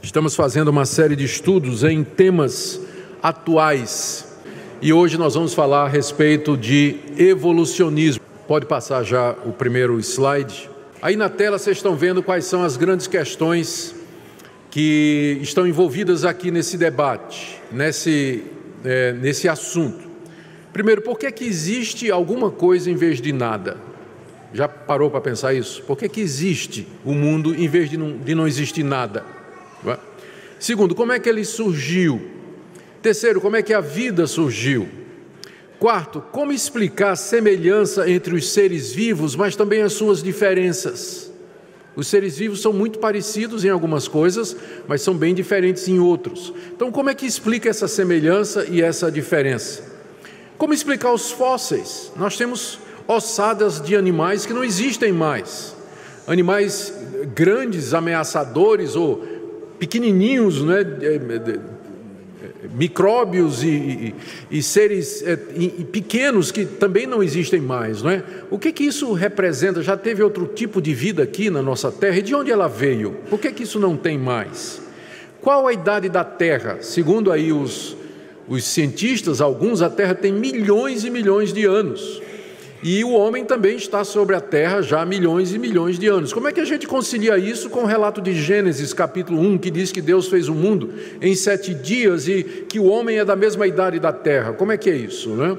Estamos fazendo uma série de estudos em temas atuais e hoje nós vamos falar a respeito de evolucionismo. Pode passar já o primeiro slide. Aí na tela vocês estão vendo quais são as grandes questões que estão envolvidas aqui nesse debate, nesse assunto. Primeiro, por que existe alguma coisa em vez de nada? Já parou para pensar isso? Por que existe o mundo em vez de não existir nada? Segundo, como é que ele surgiu? Terceiro, como é que a vida surgiu? Quarto, como explicar a semelhança entre os seres vivos, mas também as suas diferenças? Os seres vivos são muito parecidos em algumas coisas, mas são bem diferentes em outros. Então, como é que explica essa semelhança e essa diferença? Como explicar os fósseis? Nós temos ossadas de animais que não existem mais. Animais grandes, ameaçadores ou pequenininhos, micróbios e seres pequenos que também não existem mais, não é? O que isso representa? Já teve outro tipo de vida aqui na nossa Terra? E de onde ela veio? Por que isso não tem mais? Qual a idade da Terra? Segundo aí os cientistas, alguns, a Terra tem milhões e milhões de anos. E o homem também está sobre a terra já há milhões e milhões de anos. Como é que a gente concilia isso com o relato de Gênesis, capítulo 1, que diz que Deus fez o mundo em 7 dias e que o homem é da mesma idade da terra? Como é que é isso, né?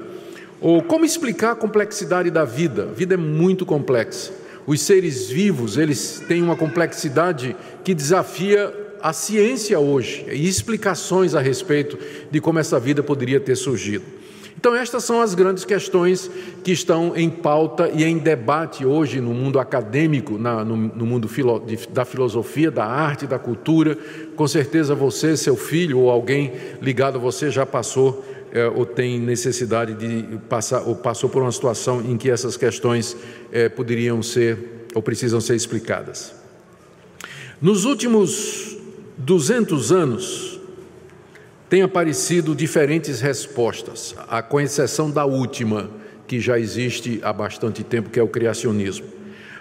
Ou como explicar a complexidade da vida? A vida é muito complexa. Os seres vivos, eles têm uma complexidade que desafia a ciência hoje, e explicações a respeito de como essa vida poderia ter surgido. Então, estas são as grandes questões que estão em pauta e em debate hoje no mundo acadêmico, no mundo da filosofia, da arte, da cultura. Com certeza você, seu filho ou alguém ligado a você já passou ou tem necessidade de passar, ou passou por uma situação em que essas questões poderiam ser ou precisam ser explicadas. Nos últimos 200 anos, tem aparecido diferentes respostas, com exceção da última, que já existe há bastante tempo, que é o criacionismo.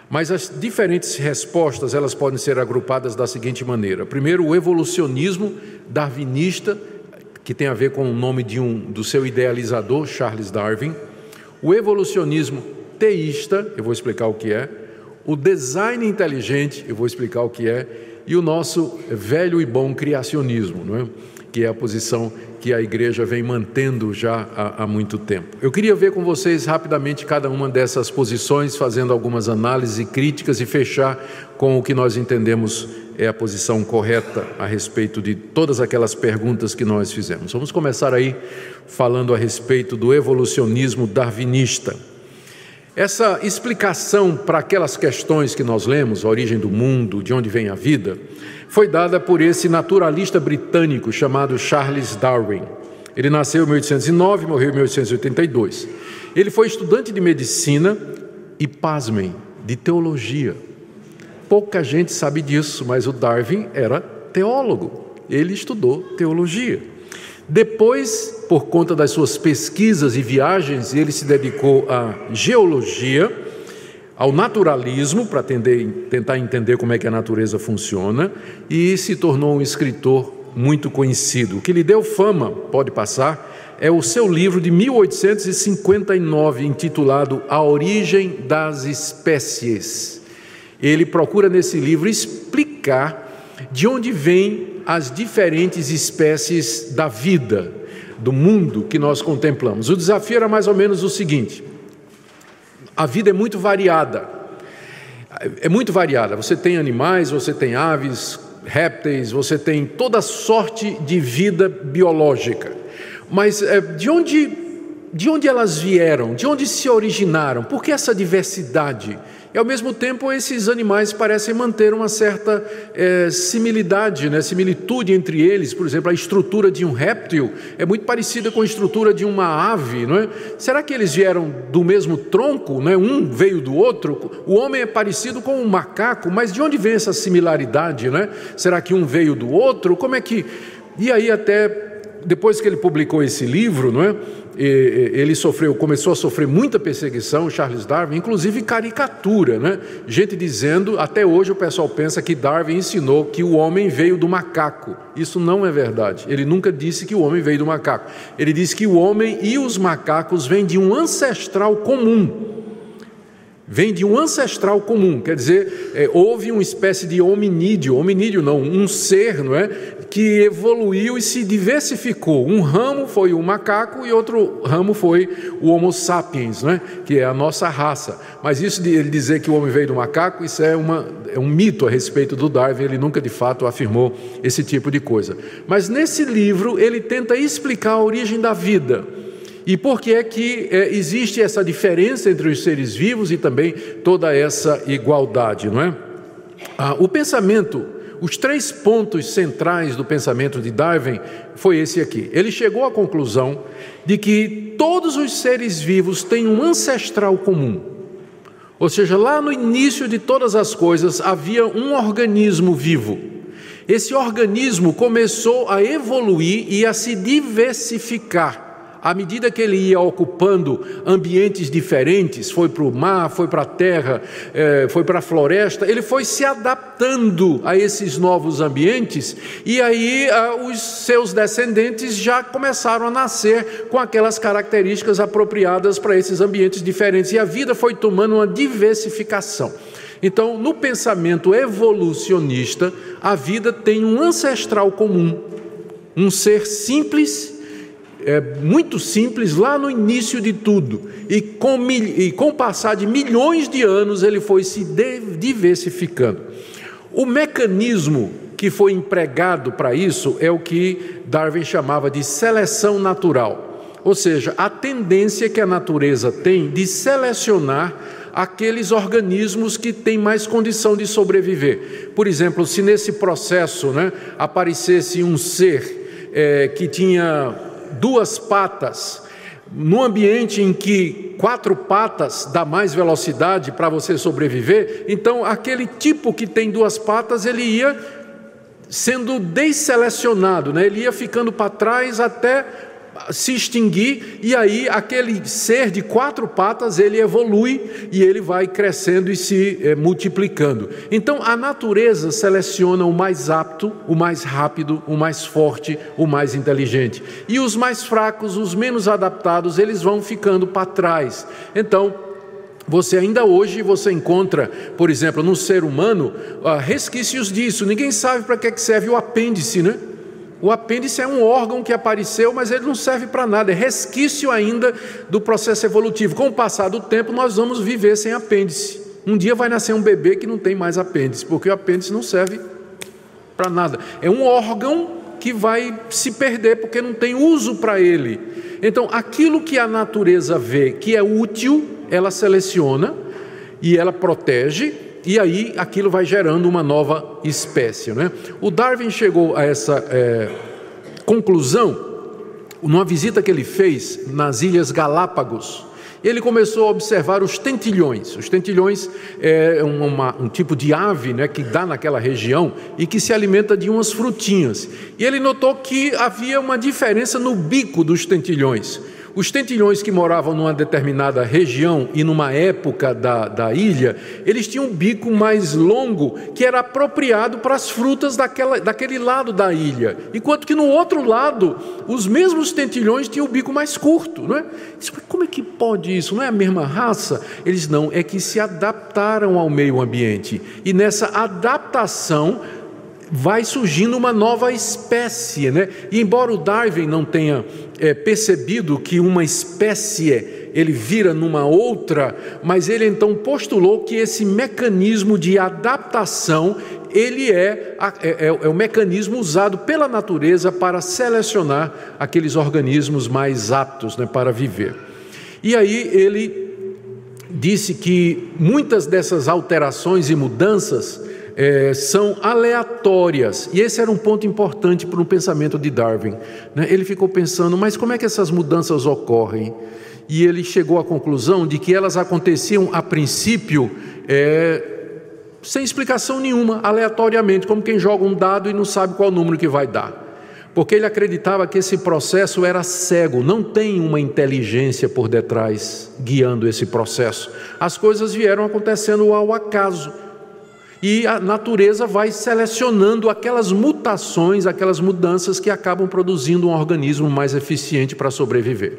Mas as diferentes respostas, elas podem ser agrupadas da seguinte maneira. Primeiro, o evolucionismo darwinista, que tem a ver com o nome do seu idealizador, Charles Darwin. O evolucionismo teísta, eu vou explicar o que é. O design inteligente, eu vou explicar o que é. E o nosso velho e bom criacionismo, não é? Que é a posição que a igreja vem mantendo já há muito tempo. Eu queria ver com vocês rapidamente cada uma dessas posições, fazendo algumas análises e críticas e fechar com o que nós entendemos é a posição correta a respeito de todas aquelas perguntas que nós fizemos. Vamos começar aí falando a respeito do evolucionismo darwinista. Essa explicação para aquelas questões que nós lemos, a origem do mundo, de onde vem a vida, foi dada por esse naturalista britânico chamado Charles Darwin. Ele nasceu em 1809 e morreu em 1882. Ele foi estudante de medicina e, pasmem, de teologia. Pouca gente sabe disso, mas o Darwin era teólogo. Ele estudou teologia. Depois, por conta das suas pesquisas e viagens, ele se dedicou à geologia, ao naturalismo, para tentar entender como é que a natureza funciona, e se tornou um escritor muito conhecido. O que lhe deu fama, pode passar, é o seu livro de 1859, intitulado A Origem das Espécies. Ele procura nesse livro explicar de onde vêm as diferentes espécies da vida, do mundo que nós contemplamos. O desafio era mais ou menos o seguinte: a vida é muito variada, você tem animais, você tem aves, répteis, você tem toda sorte de vida biológica, mas de onde elas vieram, de onde se originaram, por que essa diversidade? E ao mesmo tempo esses animais parecem manter uma certa similitude entre eles. Por exemplo, a estrutura de um réptil é muito parecida com a estrutura de uma ave, não é? Será que eles vieram do mesmo tronco, não é? Um veio do outro? O homem é parecido com um macaco, mas de onde vem essa similaridade, não é? Será que um veio do outro? Como é que... E aí até depois que ele publicou esse livro, não é? Ele começou a sofrer muita perseguição, Charles Darwin, inclusive caricatura, né? Gente dizendo, até hoje o pessoal pensa que Darwin ensinou que o homem veio do macaco. Isso não é verdade. Ele nunca disse que o homem veio do macaco. Ele disse que o homem e os macacos vêm de um ancestral comum. Vem de um ancestral comum, quer dizer, houve uma espécie de hominídeo não, um ser, não é, que evoluiu e se diversificou. Um ramo foi o macaco e outro ramo foi o Homo sapiens, não é, que é a nossa raça. Mas isso de ele dizer que o homem veio do macaco, isso é um mito a respeito do Darwin, ele nunca de fato afirmou esse tipo de coisa. Mas nesse livro ele tenta explicar a origem da vida. E por que é que existe essa diferença entre os seres vivos e também toda essa igualdade, não é? O pensamento, os 3 pontos centrais do pensamento de Darwin foi esse aqui. Ele chegou à conclusão de que todos os seres vivos têm um ancestral comum. Ou seja, lá no início de todas as coisas havia um organismo vivo. Esse organismo começou a evoluir e a se diversificar. À medida que ele ia ocupando ambientes diferentes, foi para o mar, foi para a terra, foi para a floresta, ele foi se adaptando a esses novos ambientes e aí os seus descendentes já começaram a nascer com aquelas características apropriadas para esses ambientes diferentes e a vida foi tomando uma diversificação. Então, no pensamento evolucionista, a vida tem um ancestral comum, um ser simples, muito simples lá no início de tudo, e com o passar de milhões de anos ele foi se diversificando. O mecanismo que foi empregado para isso é o que Darwin chamava de seleção natural, ou seja, a tendência que a natureza tem de selecionar aqueles organismos que têm mais condição de sobreviver. Por exemplo, se nesse processo, né, aparecesse um ser que tinha 2 patas, num ambiente em que 4 patas dá mais velocidade para você sobreviver, então aquele tipo que tem 2 patas, ele ia sendo desselecionado, né? Ele ia ficando para trás até se extinguir, e aí aquele ser de 4 patas, ele evolui e ele vai crescendo e se multiplicando. Então a natureza seleciona o mais apto, o mais rápido, o mais forte, o mais inteligente. E os mais fracos, os menos adaptados, eles vão ficando para trás. Então, ainda hoje você encontra, por exemplo, no ser humano, resquícios disso. Ninguém sabe para que serve o apêndice, né? O apêndice é um órgão que apareceu, mas ele não serve para nada, é resquício ainda do processo evolutivo. Com o passar do tempo, nós vamos viver sem apêndice. Um dia vai nascer um bebê que não tem mais apêndice, porque o apêndice não serve para nada. É um órgão que vai se perder, porque não tem uso para ele. Então, aquilo que a natureza vê que é útil, ela seleciona e ela protege, e aí aquilo vai gerando uma nova espécie, né? O Darwin chegou a essa conclusão numa visita que ele fez nas Ilhas Galápagos. Ele começou a observar os tentilhões. Os tentilhões é um tipo de ave, né, que dá naquela região e que se alimenta de umas frutinhas. E ele notou que havia uma diferença no bico dos tentilhões. Os tentilhões que moravam numa determinada região e numa época da ilha, eles tinham um bico mais longo, que era apropriado para as frutas daquele lado da ilha. Enquanto que no outro lado, os mesmos tentilhões tinham o bico mais curto, não é? Como é que pode isso? Não é a mesma raça? Eles não, é que se adaptaram ao meio ambiente. E nessa adaptação vai surgindo uma nova espécie, né? E embora o Darwin não tenha percebido que uma espécie ele vira numa outra, mas ele então postulou que esse mecanismo de adaptação ele é o mecanismo usado pela natureza para selecionar aqueles organismos mais aptos, né, para viver. E aí ele disse que muitas dessas alterações e mudanças são aleatórias, e esse era um ponto importante para o pensamento de Darwin, né? Ele ficou pensando, mas como é que essas mudanças ocorrem? E ele chegou à conclusão de que elas aconteciam a princípio sem explicação nenhuma, aleatoriamente, como quem joga um dado e não sabe qual número que vai dar. porque ele acreditava que esse processo era cego, não tem uma inteligência por detrás guiando esse processo. As coisas vieram acontecendo ao acaso, e a natureza vai selecionando aquelas mutações, aquelas mudanças que acabam produzindo um organismo mais eficiente para sobreviver.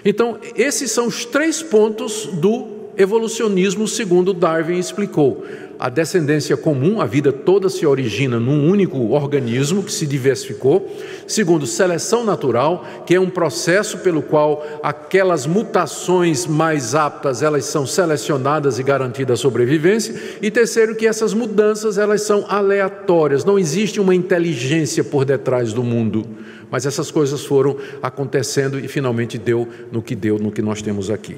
Então, esses são os 3 pontos do evolucionismo segundo Darwin explicou. A descendência comum, a vida toda se origina num único organismo que se diversificou. Segundo, seleção natural, que é um processo pelo qual aquelas mutações mais aptas, elas são selecionadas e garantida a sobrevivência. E terceiro, que essas mudanças, elas são aleatórias, não existe uma inteligência por detrás do mundo. Mas essas coisas foram acontecendo e finalmente deu no que nós temos aqui.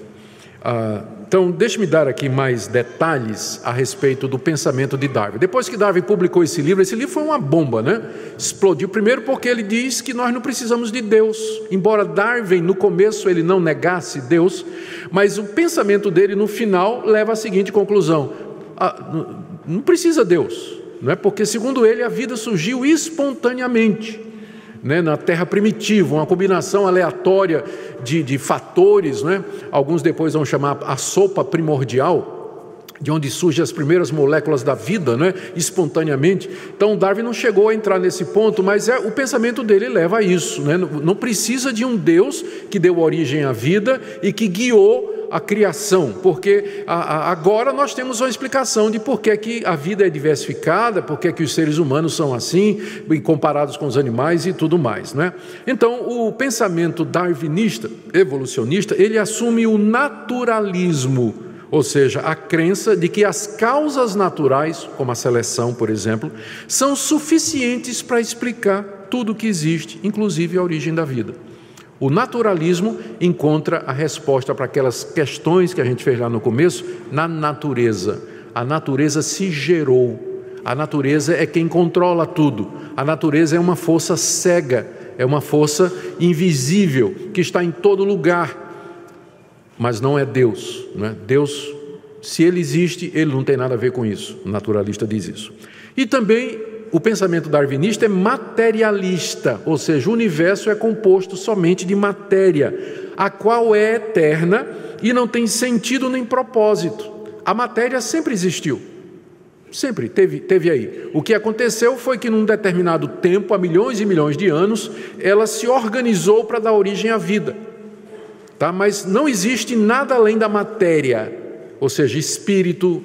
Então, deixe-me dar aqui mais detalhes a respeito do pensamento de Darwin. Depois que Darwin publicou esse livro foi uma bomba, né? Explodiu primeiro porque ele diz que nós não precisamos de Deus. Embora Darwin, no começo, ele não negasse Deus, mas o pensamento dele, no final, leva à seguinte conclusão: não precisa Deus, não é? Porque, segundo ele, a vida surgiu espontaneamente, né, na terra primitiva, uma combinação aleatória de fatores, né? Alguns depois vão chamar a sopa primordial, de onde surgem as primeiras moléculas da vida, né, espontaneamente. Então Darwin não chegou a entrar nesse ponto, mas o pensamento dele leva a isso, né? Não precisa de um Deus que deu origem à vida e que guiou a criação, porque agora nós temos uma explicação de por que a vida é diversificada, por que os seres humanos são assim, comparados com os animais e tudo mais, né? Então, o pensamento darwinista, evolucionista, ele assume o naturalismo, ou seja, a crença de que as causas naturais, como a seleção, por exemplo, são suficientes para explicar tudo o que existe, inclusive a origem da vida. O naturalismo encontra a resposta para aquelas questões que a gente fez lá no começo, na natureza. A natureza se gerou. A natureza é quem controla tudo. A natureza é uma força cega, é uma força invisível, que está em todo lugar. Mas não é Deus, não é? Deus, se ele existe, ele não tem nada a ver com isso. O naturalista diz isso. E também o pensamento darwinista é materialista, ou seja, o universo é composto somente de matéria, a qual é eterna e não tem sentido nem propósito. A matéria sempre existiu, sempre teve aí. O que aconteceu foi que num determinado tempo, há milhões e milhões de anos, ela se organizou para dar origem à vida. Tá? Mas não existe nada além da matéria, ou seja, espírito,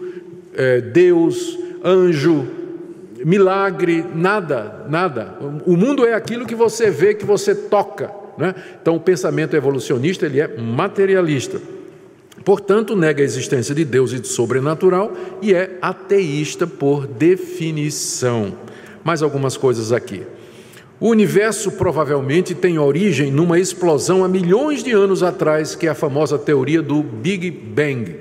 Deus, anjo, milagre, nada. O mundo é aquilo que você vê, que você toca, né? Então o pensamento evolucionista, ele é materialista, portanto nega a existência de Deus e de sobrenatural e é ateísta por definição. Mais algumas coisas aqui. O universo provavelmente tem origem numa explosão há milhões de anos atrás, que é a famosa teoria do Big Bang,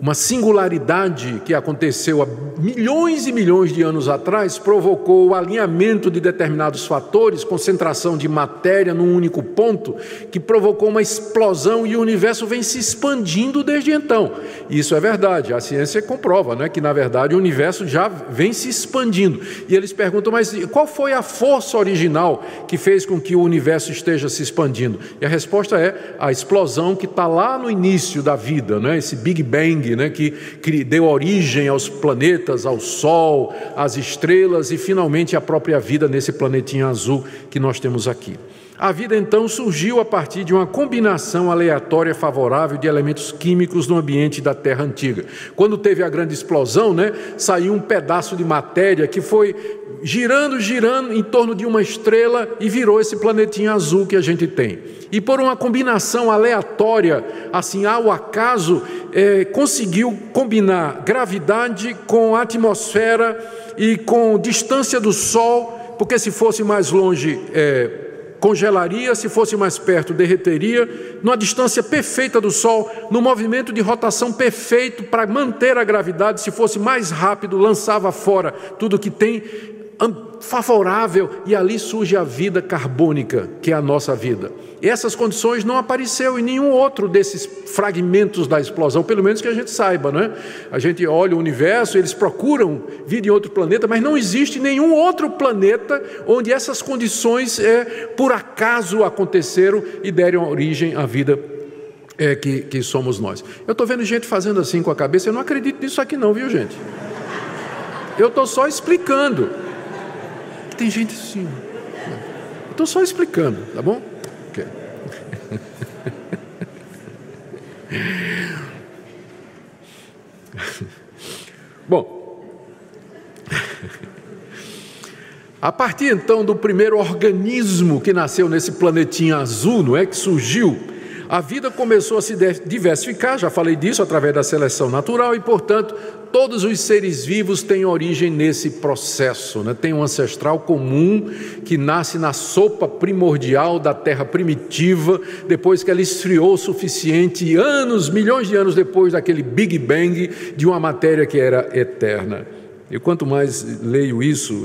uma singularidade que aconteceu há milhões e milhões de anos atrás provocou o alinhamento de determinados fatores, concentração de matéria num único ponto, que provocou uma explosão e o universo vem se expandindo desde então. Isso é verdade, a ciência comprova, né, que na verdade o universo já vem se expandindo. E eles perguntam, mas qual foi a força original que fez com que o universo esteja se expandindo? E a resposta é a explosão que está lá no início da vida, né, esse Big Bang, né, que deu origem aos planetas, ao Sol, às estrelas e finalmente a própria vida nesse planetinha azul que nós temos aqui. A vida então surgiu a partir de uma combinação aleatória favorável de elementos químicos no ambiente da Terra antiga. Quando teve a grande explosão, né, saiu um pedaço de matéria que foi girando em torno de uma estrela e virou esse planetinha azul que a gente tem. E por uma combinação aleatória, assim, ao acaso, conseguiu combinar gravidade com atmosfera e com distância do Sol, porque se fosse mais longe, congelaria, se fosse mais perto, derreteria, numa distância perfeita do Sol, no movimento de rotação perfeito para manter a gravidade, se fosse mais rápido, lançava fora tudo que tem. favorável, e ali surge a vida carbônica, que é a nossa vida. E essas condições não apareceu em nenhum outro desses fragmentos da explosão, pelo menos que a gente saiba, não é? A gente olha o universo, eles procuram vida em outro planeta, mas não existe nenhum outro planeta onde essas condições por acaso aconteceram e deram origem à vida que somos nós. Eu estou vendo gente fazendo assim com a cabeça, eu não acredito nisso aqui não, viu, gente? Eu estou só explicando. Tem gente assim. Eu estou só explicando, tá bom? Okay. Bom, a partir então do primeiro organismo que nasceu nesse planetinha azul, não é, que surgiu, a vida começou a se diversificar, já falei disso, através da seleção natural, e, portanto, todos os seres vivos têm origem nesse processo, né? Tem um ancestral comum que nasce na sopa primordial da terra primitiva, depois que ela esfriou o suficiente, milhões de anos depois daquele Big Bang de uma matéria que era eterna. E quanto mais leio isso,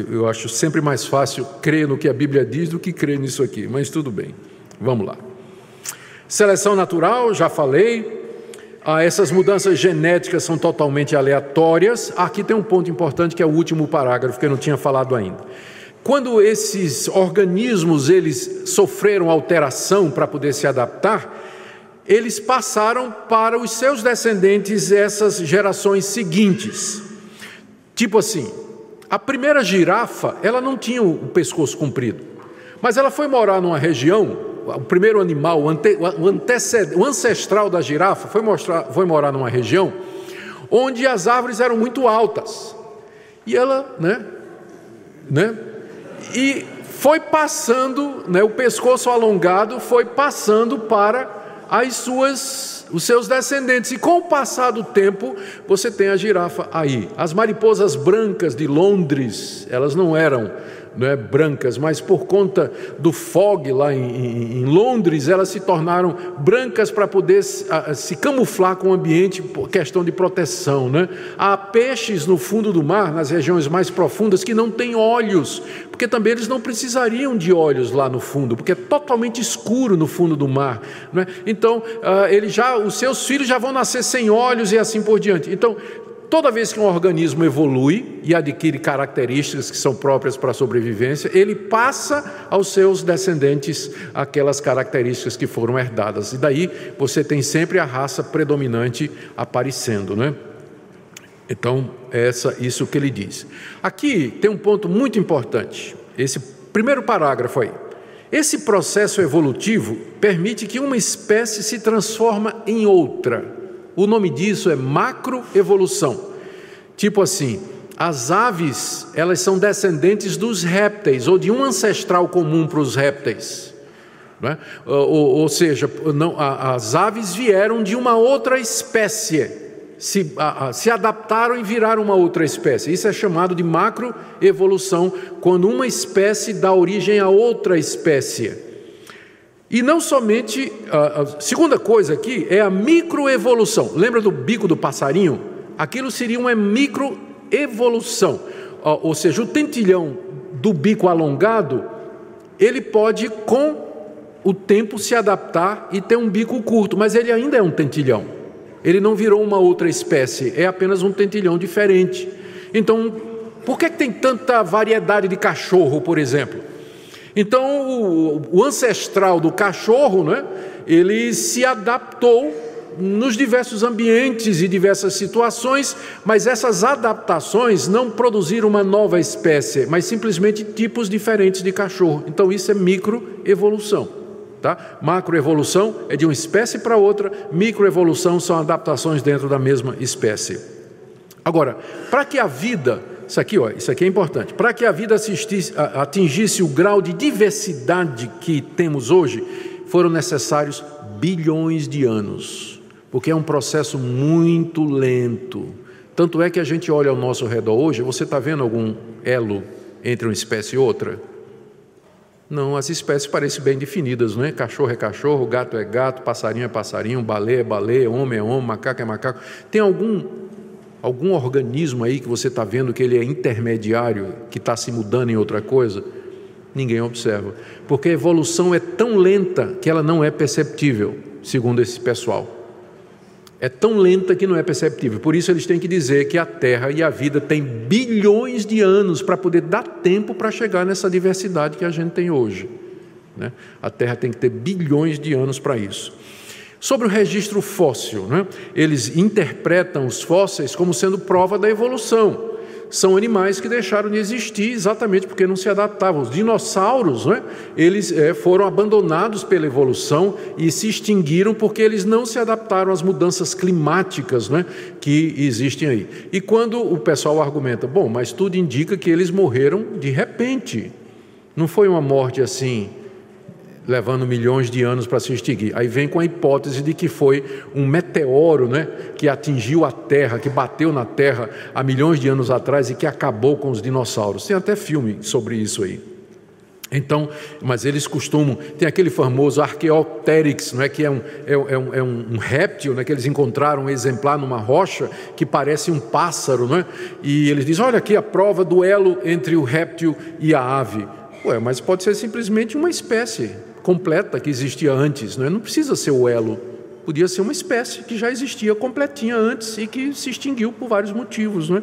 eu acho sempre mais fácil crer no que a Bíblia diz do que crer nisso aqui, mas tudo bem, vamos lá. Seleção natural, já falei. Essas mudanças genéticas são totalmente aleatórias. Aqui tem um ponto importante que é o último parágrafo que eu não tinha falado ainda. Quando esses organismos eles sofreram alteração para poder se adaptar, eles passaram para os seus descendentes essas gerações seguintes. Tipo assim, a primeira girafa, ela não tinha o pescoço comprido, mas ela foi morar numa região. O primeiro animal, o ancestral da girafa, foi morar numa região onde as árvores eram muito altas. E ela, e foi passando, o pescoço alongado foi passando para os seus descendentes. E com o passar do tempo, você tem a girafa aí. As mariposas brancas de Londres, elas não eram brancas, mas por conta do fog lá em Londres, elas se tornaram brancas para poder se camuflar com o ambiente por questão de proteção, né? Há peixes no fundo do mar, nas regiões mais profundas, que não têm olhos, porque também eles não precisariam de olhos lá no fundo, porque é totalmente escuro no fundo do mar, né? Então, os seus filhos já vão nascer sem olhos e assim por diante. Então, toda vez que um organismo evolui e adquire características que são próprias para a sobrevivência, ele passa aos seus descendentes aquelas características que foram herdadas. E daí você tem sempre a raça predominante aparecendo, né? Então, isso que ele diz. Aqui tem um ponto muito importante, esse primeiro parágrafo aí. Esse processo evolutivo permite que uma espécie se transforme em outra. O nome disso é macroevolução. Tipo assim, as aves, elas são descendentes dos répteis, ou de um ancestral comum para os répteis. Não é? Ou seja, as aves vieram de uma outra espécie, se adaptaram e viraram uma outra espécie. Isso é chamado de macroevolução, quando uma espécie dá origem a outra espécie. E não somente, a segunda coisa aqui é a microevolução. Lembra do bico do passarinho? Aquilo seria uma microevolução. Ou seja, o tentilhão do bico alongado, ele pode com o tempo se adaptar e ter um bico curto, mas ele ainda é um tentilhão. Ele não virou uma outra espécie, é apenas um tentilhão diferente. Então, por que tem tanta variedade de cachorro, por exemplo? Então, o ancestral do cachorro, né, ele se adaptou nos diversos ambientes e diversas situações, mas essas adaptações não produziram uma nova espécie, mas simplesmente tipos diferentes de cachorro. Então, isso é microevolução. Tá? Macroevolução é de uma espécie para outra, microevolução são adaptações dentro da mesma espécie. Agora, para que a vida... Isso aqui é importante. Para que a vida atingisse o grau de diversidade que temos hoje, foram necessários bilhões de anos, porque é um processo muito lento. Tanto é que a gente olha ao nosso redor hoje, você está vendo algum elo entre uma espécie e outra? Não, as espécies parecem bem definidas, não é? Cachorro é cachorro, gato é gato, passarinho é passarinho, baleia é baleia, homem é homem, macaco é macaco. Tem algum organismo aí que você está vendo que ele é intermediário, que está se mudando em outra coisa? Ninguém observa, porque a evolução é tão lenta que ela não é perceptível, segundo esse pessoal. É tão lenta que não é perceptível. Por isso eles têm que dizer que a Terra e a vida têm bilhões de anos para poder dar tempo para chegar nessa diversidade que a gente tem hoje, né? A Terra tem que ter bilhões de anos para isso. Sobre o registro fóssil, né? Eles interpretam os fósseis como sendo prova da evolução. São animais que deixaram de existir exatamente porque não se adaptavam. Os dinossauros, né, eles foram abandonados pela evolução e se extinguiram porque eles não se adaptaram às mudanças climáticas, né, que existem aí. E quando o pessoal argumenta, bom, mas tudo indica que eles morreram de repente. Não foi uma morte assim, levando milhões de anos para se extinguir. Aí vem com a hipótese de que foi um meteoro, né, que atingiu a Terra, que bateu na Terra há milhões de anos atrás e que acabou com os dinossauros. Tem até filme sobre isso aí. Então, mas eles costumam, tem aquele famoso Archaeopteryx, não é, que é um réptil, né, que eles encontraram um exemplar numa rocha que parece um pássaro, não é? E eles dizem, olha aqui a prova do elo entre o réptil e a ave. Ué, mas pode ser simplesmente uma espécie completa que existia antes, não é? Não precisa ser o elo, podia ser uma espécie que já existia completinha antes e que se extinguiu por vários motivos, não é?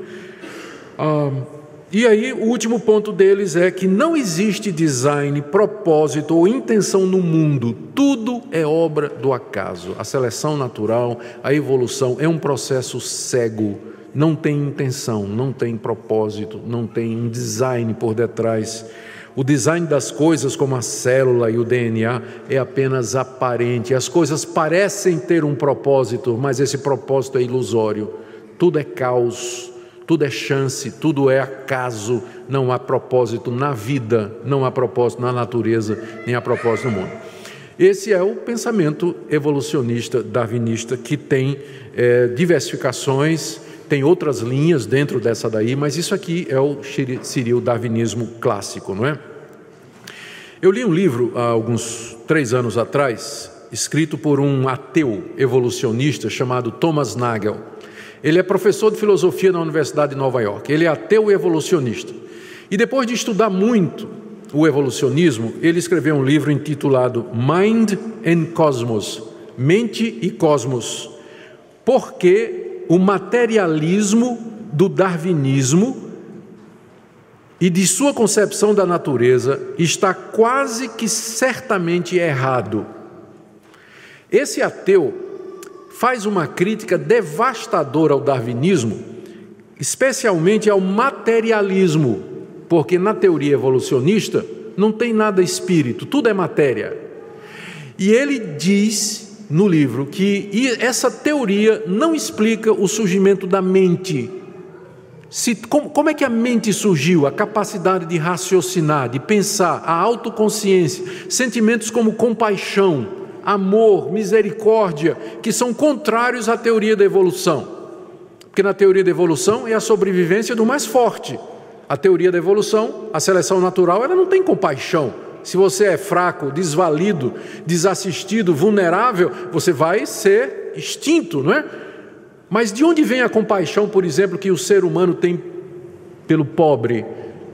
E aí o último ponto deles é que não existe design, propósito ou intenção no mundo, tudo é obra do acaso. A seleção natural, a evolução é um processo cego, não tem intenção, não tem propósito, não tem um design por detrás. O design das coisas, como a célula e o DNA, é apenas aparente. As coisas parecem ter um propósito, mas esse propósito é ilusório. Tudo é caos, tudo é chance, tudo é acaso. Não há propósito na vida, não há propósito na natureza, nem há propósito no mundo. Esse é o pensamento evolucionista, darwinista, que tem diversificações, tem outras linhas dentro dessa daí, mas isso aqui seria o darwinismo clássico, não é? Eu li um livro há alguns 3 anos atrás, escrito por um ateu evolucionista chamado Thomas Nagel. Ele é professor de filosofia na Universidade de Nova York. Ele é ateu e evolucionista. E depois de estudar muito o evolucionismo, ele escreveu um livro intitulado Mind and Cosmos, Mente e Cosmos. Porque o materialismo do darwinismo e de sua concepção da natureza está quase que certamente errado. Esse ateu faz uma crítica devastadora ao darwinismo, especialmente ao materialismo, porque na teoria evolucionista não tem nada espírito, tudo é matéria. E ele diz no livro que essa teoria não explica o surgimento da mente. Como é que a mente surgiu? A capacidade de raciocinar, de pensar, a autoconsciência, sentimentos como compaixão, amor, misericórdia, que são contrários à teoria da evolução. Porque na teoria da evolução é a sobrevivência do mais forte. A teoria da evolução, a seleção natural, ela não tem compaixão. Se você é fraco, desvalido, desassistido, vulnerável, você vai ser extinto, não é? Mas de onde vem a compaixão, por exemplo, que o ser humano tem pelo pobre,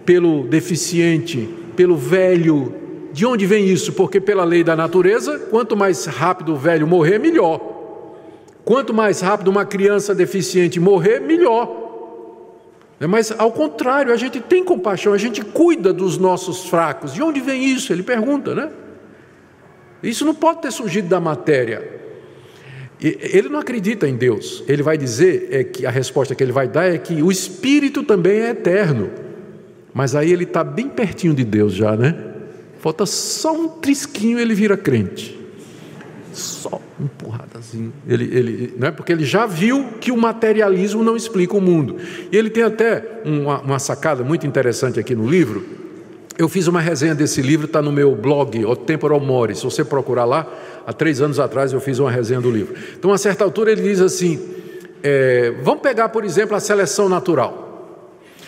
pelo deficiente, pelo velho? De onde vem isso? Porque pela lei da natureza, quanto mais rápido o velho morrer, melhor. Quanto mais rápido uma criança deficiente morrer, melhor. Mas ao contrário, a gente tem compaixão, a gente cuida dos nossos fracos. De onde vem isso? Ele pergunta, né? Isso não pode ter surgido da matéria. Ele não acredita em Deus. Ele vai dizer, que a resposta que ele vai dar é que o Espírito também é eterno. Mas aí ele está bem pertinho de Deus já, né? Falta só um trisquinho e ele vira crente. Só uma empurradazinha. Não é? Porque ele já viu que o materialismo não explica o mundo. E ele tem até uma sacada muito interessante aqui no livro. Eu fiz uma resenha desse livro, está no meu blog, O Temporal Mores. Se você procurar lá, há 3 anos atrás eu fiz uma resenha do livro. Então, a certa altura ele diz assim, vamos pegar, por exemplo, a seleção natural.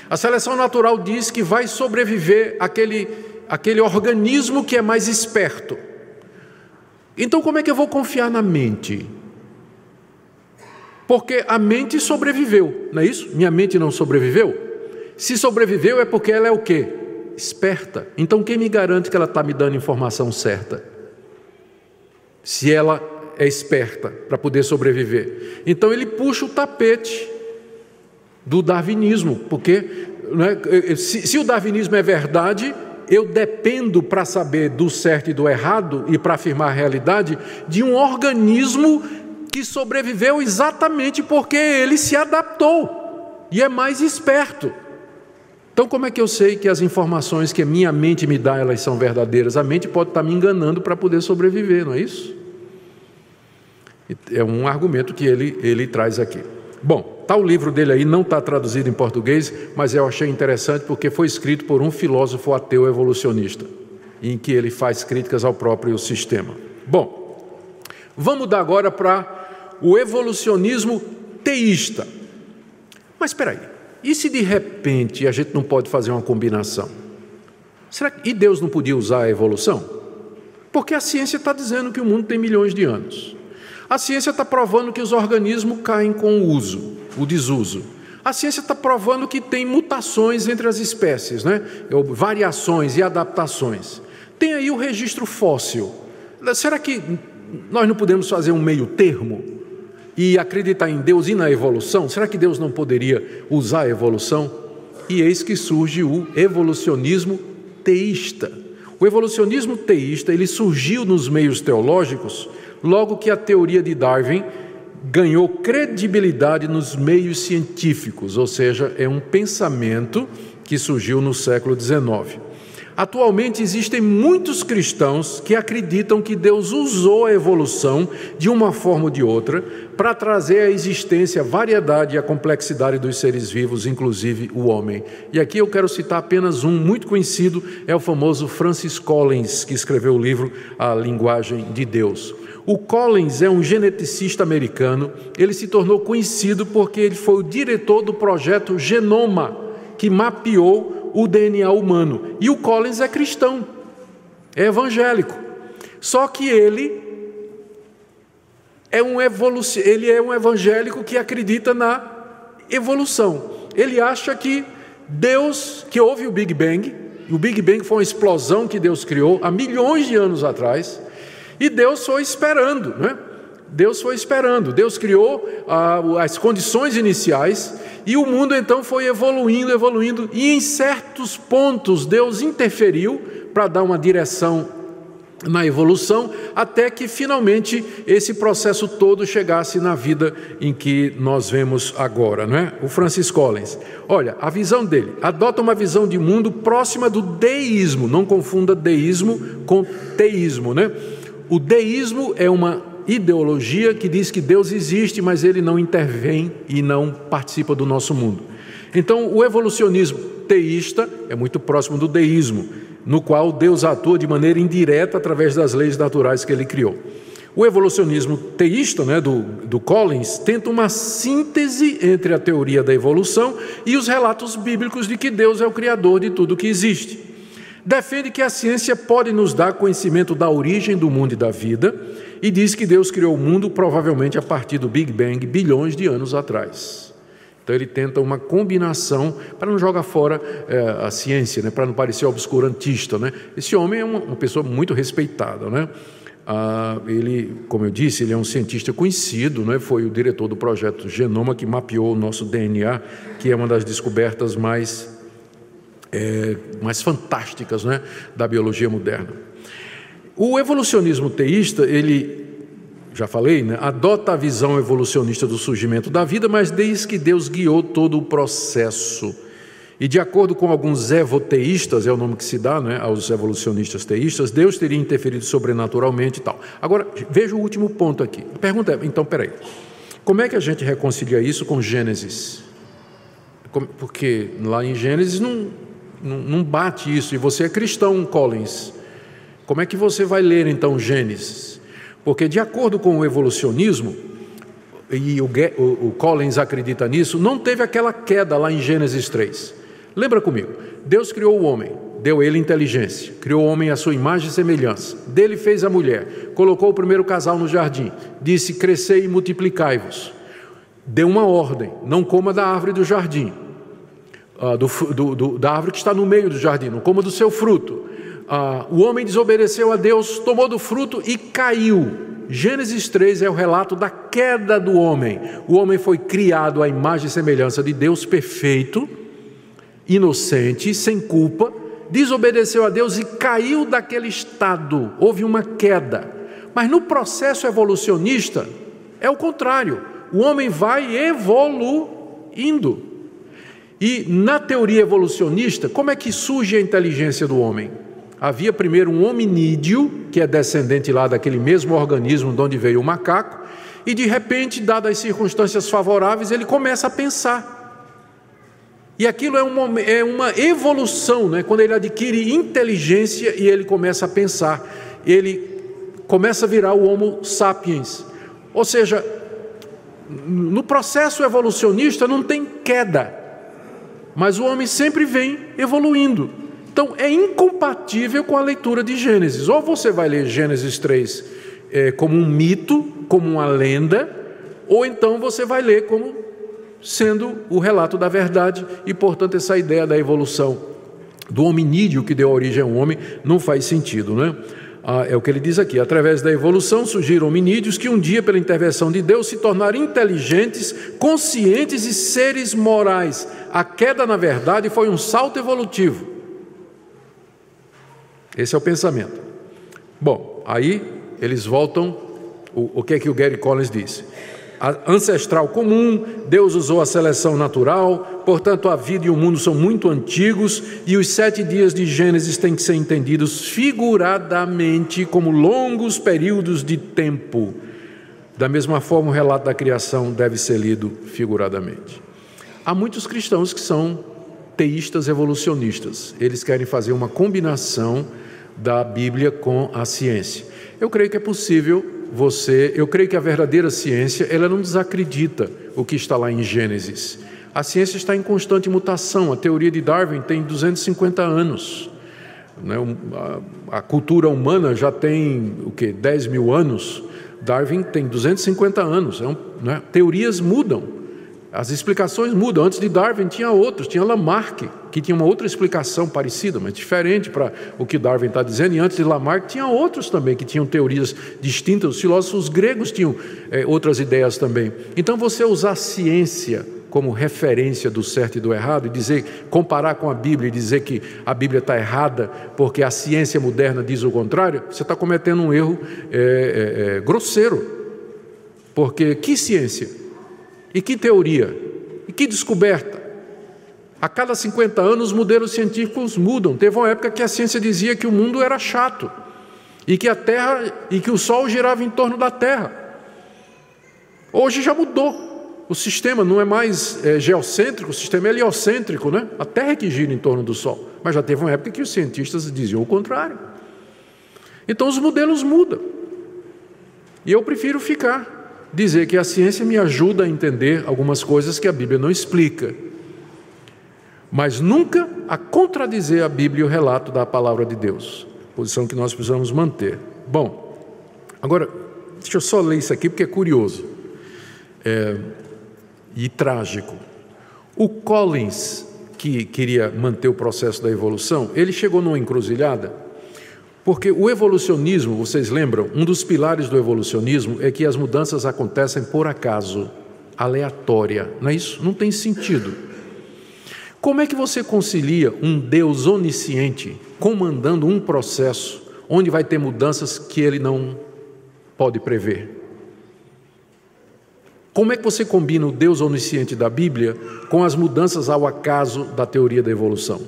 A seleção natural diz que vai sobreviver aquele organismo que é mais esperto. Então, como é que eu vou confiar na mente? Porque a mente sobreviveu, não é isso? Minha mente não sobreviveu? Se sobreviveu é porque ela é o quê? Esperta. Então quem me garante que ela está me dando informação certa? Se ela é esperta para poder sobreviver. Então ele puxa o tapete do darwinismo, porque se o darwinismo é verdade, eu dependo para saber do certo e do errado e para afirmar a realidade de um organismo que sobreviveu exatamente porque ele se adaptou e é mais esperto. Então como é que eu sei que as informações que a minha mente me dá, elas são verdadeiras? A mente pode estar me enganando para poder sobreviver, não é isso? É um argumento que ele traz aqui. Bom, o livro dele aí, não está traduzido em português, mas eu achei interessante porque foi escrito por um filósofo ateu evolucionista, em que ele faz críticas ao próprio sistema. Bom, vamos mudar agora para o evolucionismo teísta. Mas espera aí, e se de repente a gente não pode fazer uma combinação? E Deus não podia usar a evolução? Porque a ciência está dizendo que o mundo tem milhões de anos. A ciência está provando que os organismos caem com o desuso. A ciência está provando que tem mutações entre as espécies, né? Variações e adaptações. Tem aí o registro fóssil. Será que nós não podemos fazer um meio termo e acreditar em Deus e na evolução? Será que Deus não poderia usar a evolução? E eis que surge o evolucionismo teísta. O evolucionismo teísta, ele surgiu nos meios teológicos logo que a teoria de Darwin ganhou credibilidade nos meios científicos, ou seja, é um pensamento que surgiu no século XIX. Atualmente existem muitos cristãos que acreditam que Deus usou a evolução de uma forma ou de outra para trazer à existência a variedade e a complexidade dos seres vivos, inclusive o homem. E aqui eu quero citar apenas um muito conhecido, é o famoso Francis Collins, que escreveu o livro A Linguagem de Deus. O Collins é um geneticista americano. Ele se tornou conhecido porque ele foi o diretor do projeto Genoma, que mapeou o DNA humano. E o Collins é cristão, é evangélico. Só que ele é um evangélico que acredita na evolução. Ele acha que que houve o Big Bang. O Big Bang foi uma explosão que Deus criou há milhões de anos atrás. E Deus foi esperando, né? Deus foi esperando. Deus criou as condições iniciais e o mundo então foi evoluindo. E em certos pontos Deus interferiu para dar uma direção na evolução, até que finalmente esse processo todo chegasse na vida em que nós vemos agora, não é? O Francis Collins, olha, a visão dele adota uma visão de mundo próxima do deísmo. Não confunda deísmo com teísmo, né? O deísmo é uma ideologia que diz que Deus existe, mas ele não intervém e não participa do nosso mundo. Então, o evolucionismo teísta é muito próximo do deísmo, no qual Deus atua de maneira indireta através das leis naturais que ele criou. O evolucionismo teísta, né, do Collins, tenta uma síntese entre a teoria da evolução e os relatos bíblicos de que Deus é o criador de tudo que existe. Defende que a ciência pode nos dar conhecimento da origem do mundo e da vida e diz que Deus criou o mundo provavelmente a partir do Big Bang, bilhões de anos atrás. Então ele tenta uma combinação para não jogar fora a ciência, né, para não parecer obscurantista, né? Esse homem é uma pessoa muito respeitada, né? Ele, como eu disse, ele é um cientista conhecido, né? Foi o diretor do projeto Genoma, que mapeou o nosso DNA, que é uma das descobertas mais fantásticas, né, da biologia moderna. O evolucionismo teísta, ele, já falei, né, adota a visão evolucionista do surgimento da vida, mas diz que Deus guiou todo o processo. E de acordo com alguns evoteístas, é o nome que se dá, né, aos evolucionistas teístas, Deus teria interferido sobrenaturalmente e tal. Agora, veja o último ponto aqui. A pergunta é, então, peraí, como é que a gente reconcilia isso com Gênesis? Porque lá em Gênesis não bate isso, e você é cristão, Collins. Como é que você vai ler então Gênesis? Porque de acordo com o evolucionismo, e o Collins acredita nisso, não teve aquela queda lá em Gênesis 3. Lembra comigo, Deus criou o homem, deu a ele inteligência, criou o homem à sua imagem e semelhança, dele fez a mulher, colocou o primeiro casal no jardim, disse: crescei e multiplicai-vos. deu uma ordem: não coma da árvore do jardim, da árvore que está no meio do jardim, não coma do seu fruto. O homem desobedeceu a Deus, tomou do fruto e caiu. Gênesis 3 é o relato da queda do homem. O homem foi criado à imagem e semelhança de Deus, perfeito, inocente, sem culpa, desobedeceu a Deus e caiu daquele estado. Houve uma queda. Mas no processo evolucionista é o contrário. O homem vai evoluindo. E na teoria evolucionista, como é que surge a inteligência do homem? Havia primeiro um hominídeo, que é descendente lá daquele mesmo organismo de onde veio o macaco, e de repente, dadas as circunstâncias favoráveis, ele começa a pensar. E aquilo é uma evolução, né? Quando ele adquire inteligência e ele começa a pensar, ele começa a virar o Homo sapiens. Ou seja, no processo evolucionista não tem queda, mas o homem sempre vem evoluindo. Então, é incompatível com a leitura de Gênesis. Ou você vai ler Gênesis 3 como um mito, como uma lenda, ou então você vai ler como sendo o relato da verdade, e, portanto, essa ideia da evolução do hominídeo que deu origem ao homem não faz sentido, né? É o que ele diz aqui: através da evolução surgiram hominídeos que um dia, pela intervenção de Deus, se tornaram inteligentes, conscientes e seres morais. A queda, na verdade, foi um salto evolutivo. Esse é o pensamento. Bom, aí eles voltam, o que é que o Gary Collins disse? Ancestral comum, Deus usou a seleção natural, portanto a vida e o mundo são muito antigos, e os 7 dias de Gênesis têm que ser entendidos figuradamente como longos períodos de tempo. Da mesma forma, o relato da criação deve ser lido figuradamente. Há muitos cristãos que são teístas evolucionistas. Eles querem fazer uma combinação da Bíblia com a ciência. Eu creio que é possível eu creio que a verdadeira ciência, ela não desacredita o que está lá em Gênesis. A ciência está em constante mutação. A teoria de Darwin tem 250 anos. A cultura humana já tem, 10 mil anos. Darwin tem 250 anos. Teorias mudam. As explicações mudam. Antes de Darwin tinha outros, tinha Lamarck, que tinha uma outra explicação parecida, mas diferente para o que Darwin está dizendo, e antes de Lamarck tinha outros também que tinham teorias distintas. Os filósofos gregos tinham outras ideias também. Então, você usar a ciência como referência do certo e do errado, e comparar com a Bíblia e dizer que a Bíblia está errada porque a ciência moderna diz o contrário, você está cometendo um erro grosseiro. Porque que ciência? E que teoria? E que descoberta? A cada 50 anos os modelos científicos mudam. Teve uma época que a ciência dizia que o mundo era chato e que a Terra e que o Sol girava em torno da Terra. Hoje já mudou. O sistema não é mais geocêntrico, o sistema é heliocêntrico, né? A Terra é que gira em torno do Sol. Mas já teve uma época que os cientistas diziam o contrário. Então os modelos mudam. E eu prefiro dizer que a ciência me ajuda a entender algumas coisas que a Bíblia não explica, mas nunca a contradizer a Bíblia e o relato da palavra de Deus, posição que nós precisamos manter. Bom, agora, deixa eu só ler isso aqui porque é curioso e trágico. O Collins, que queria manter o processo da evolução, ele chegou numa encruzilhada. Porque o evolucionismo, vocês lembram, um dos pilares do evolucionismo é que as mudanças acontecem por acaso, aleatória, não é isso? Não tem sentido. Como é que você concilia um Deus onisciente comandando um processo onde vai ter mudanças que ele não pode prever? Como é que você combina o Deus onisciente da Bíblia com as mudanças ao acaso da teoria da evolução?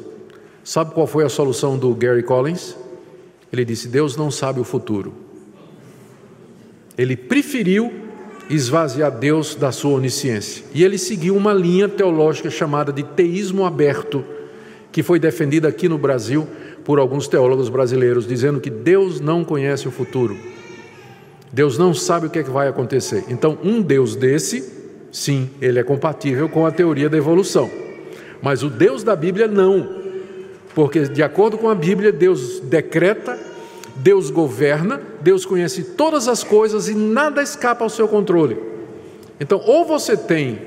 Sabe qual foi a solução do Gary Collins? Ele disse: Deus não sabe o futuro. Ele preferiu esvaziar Deus da sua onisciência. E ele seguiu uma linha teológica chamada de teísmo aberto, que foi defendida aqui no Brasil por alguns teólogos brasileiros, dizendo que Deus não conhece o futuro. Deus não sabe o que é que vai acontecer. Então, um Deus desse, sim, ele é compatível com a teoria da evolução. Mas o Deus da Bíblia não. Porque, de acordo com a Bíblia, Deus decreta, Deus governa, Deus conhece todas as coisas e nada escapa ao seu controle. Então, ou você tem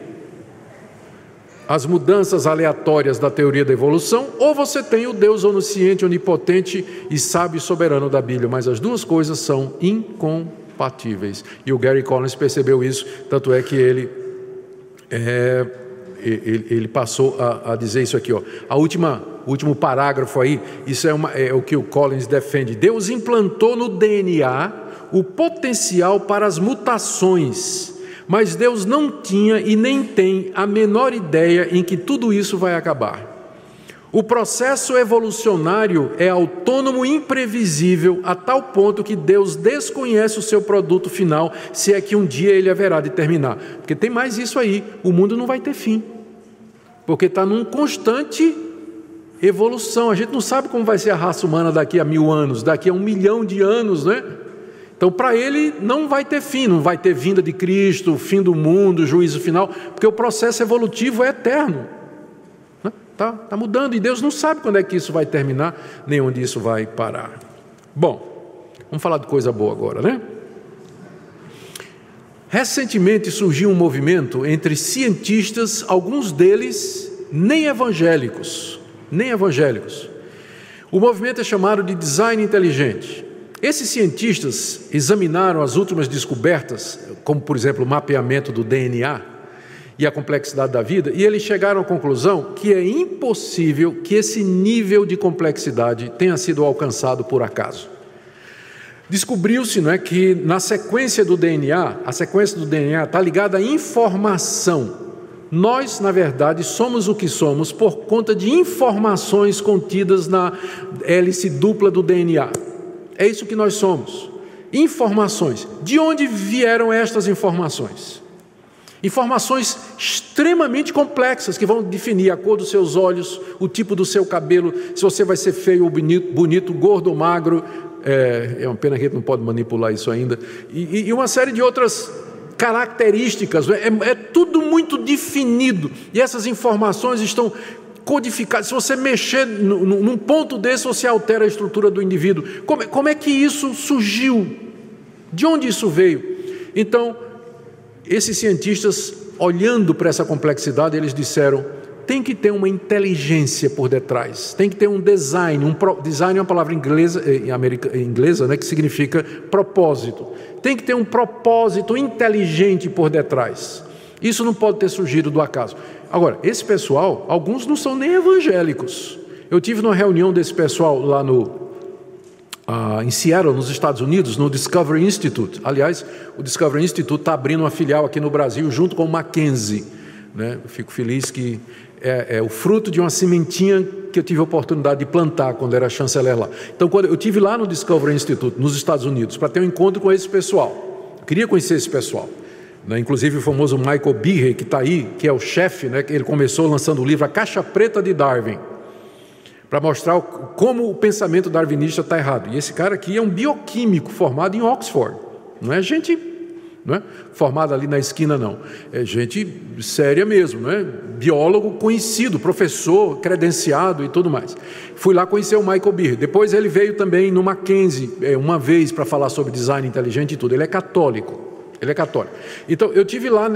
as mudanças aleatórias da teoria da evolução, ou você tem o Deus onisciente, onipotente e sábio e soberano da Bíblia, mas as duas coisas são incompatíveis. E o Gary Collins percebeu isso, tanto é que ele passou a dizer isso aqui, ó. O último parágrafo aí, isso é o que o Collins defende. Deus implantou no DNA o potencial para as mutações, mas Deus não tinha e nem tem a menor ideia em que tudo isso vai acabar. O processo evolucionário é autônomo e imprevisível a tal ponto que Deus desconhece o seu produto final, se é que um dia ele haverá de terminar. Porque tem mais isso aí, o mundo não vai ter fim, porque está num constante evolução. A gente não sabe como vai ser a raça humana daqui a 1000 anos, daqui a 1 milhão de anos, né? Então, para ele, não vai ter fim, não vai ter vinda de Cristo, fim do mundo, juízo final, porque o processo evolutivo é eterno. Está mudando, e Deus não sabe quando é que isso vai terminar, nem onde isso vai parar. Bom, vamos falar de coisa boa agora, né? Recentemente surgiu um movimento entre cientistas, alguns deles nem evangélicos. O movimento é chamado de design inteligente. Esses cientistas examinaram as últimas descobertas, como, por exemplo, o mapeamento do DNA e a complexidade da vida, e eles chegaram à conclusão que é impossível que esse nível de complexidade tenha sido alcançado por acaso. Descobriu-se, não é, que na sequência do DNA, a sequência do DNA está ligada à informação. Nós, na verdade, somos o que somos por conta de informações contidas na hélice dupla do DNA. É isso que nós somos. Informações. De onde vieram estas informações? Informações extremamente complexas que vão definir a cor dos seus olhos, o tipo do seu cabelo, se você vai ser feio ou bonito, gordo ou magro. É uma pena que a gente não pode manipular isso ainda. E uma série de outras características. É tudo muito definido. E essas informações estão codificadas. Se você mexer num ponto desse, você altera a estrutura do indivíduo. Como é que isso surgiu? De onde isso veio? Então, esses cientistas, olhando para essa complexidade, eles disseram: tem que ter uma inteligência por detrás, tem que ter um design. Design é uma palavra inglesa, né, que significa propósito. Tem que ter um propósito inteligente por detrás. Isso não pode ter surgido do acaso. Agora, esse pessoal, alguns não são nem evangélicos. Eu tive numa reunião desse pessoal lá em Seattle, nos Estados Unidos, no Discovery Institute. Aliás, o Discovery Institute está abrindo uma filial aqui no Brasil, junto com o Mackenzie, né? Eu fico feliz que é o fruto de uma sementinha que eu tive a oportunidade de plantar quando era chanceler lá. Então, quando eu estive lá no Discovery Institute, nos Estados Unidos, para ter um encontro com esse pessoal. Eu queria conhecer esse pessoal. Inclusive o famoso Michael Behe, que está aí, que é o chefe, né, que ele começou lançando o livro A Caixa Preta de Darwin, para mostrar como o pensamento darwinista está errado. E esse cara aqui é um bioquímico formado em Oxford, não é gente, não é formada ali na esquina, não. É gente séria mesmo, não é? Biólogo conhecido, professor, credenciado e tudo mais. Fui lá conhecer o Michael Behe. Depois ele veio também no Mackenzie, uma vez, para falar sobre design inteligente e tudo. Ele é católico. Então, eu estive lá